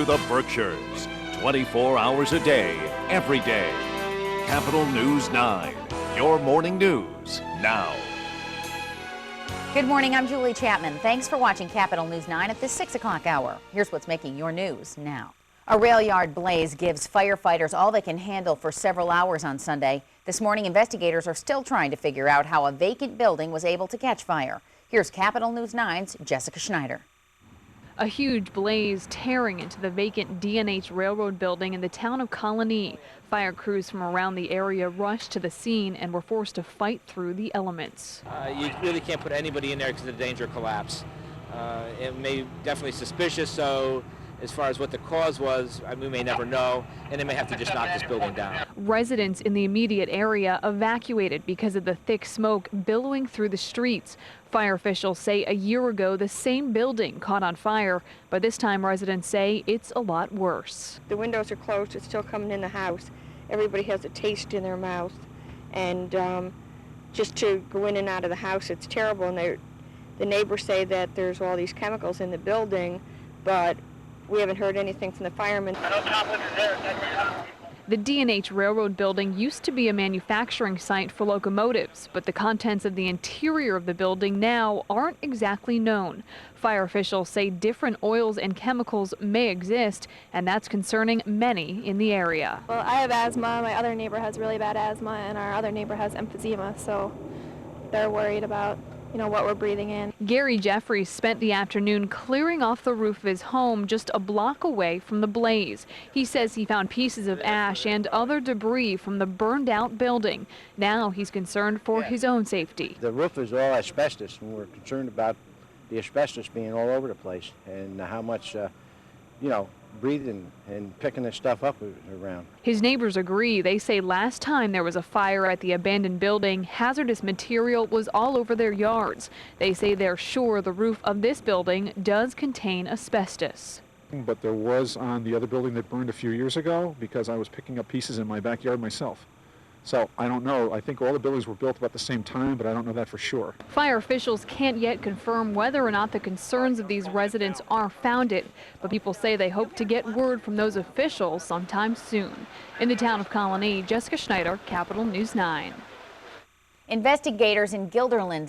The Berkshires, 24 hours a day, every day. Capital News 9, your morning news now. Good morning, I'm Julie Chapman. Thanks for watching Capital News 9 at this 6 o'clock hour. Here's what's making your news now. A rail yard blaze gives firefighters all they can handle for several hours on Sunday. This morning, investigators are still trying to figure out how a vacant building was able to catch fire. Here's Capital News 9's Jessica Schneider. A huge blaze tearing into the vacant D&H Railroad building in the town of Colonie. Fire crews from around the area rushed to the scene and were forced to fight through the elements. You really can't put anybody in there because of the danger of collapse. It may definitely suspicious, so as far as what the cause was, we may never know, and they may have to just knock this building down. Residents in the immediate area evacuated because of the thick smoke billowing through the streets. Fire officials say a year ago the same building caught on fire, but this time residents say it's a lot worse. The windows are closed, it's still coming in the house. Everybody has a taste in their mouth, and just to go in and out of the house, it's terrible. And the neighbors say that there's all these chemicals in the building, but we haven't heard anything from the firemen. The D&H Railroad building used to be a manufacturing site for locomotives, but the contents of the interior of the building now aren't exactly known. Fire officials say different oils and chemicals may exist, and that's concerning many in the area. Well, I have asthma, my other neighbor has really bad asthma, and our other neighbor has emphysema, so they're worried about what we're breathing in. Gary Jeffries spent the afternoon clearing off the roof of his home just a block away from the blaze. He says he found pieces of ash and other debris from the burned out building. Now he's concerned for his own safety. The roof is all asbestos, and we're concerned about the asbestos being all over the place and how much, breathing and picking this stuff up around. His neighbors agree. They say last time there was a fire at the abandoned building, hazardous material was all over their yards. They say they're sure the roof of this building does contain asbestos. But there was on the other building that burned a few years ago, because I was picking up pieces in my backyard myself. So I don't know. I think all the buildings were built about the same time, but I don't know that for sure. Fire officials can't yet confirm whether or not the concerns of these residents are founded, but people say they hope to get word from those officials sometime soon. In the town of Colonie, Jessica Schneider, Capital News 9. Investigators in Guilderland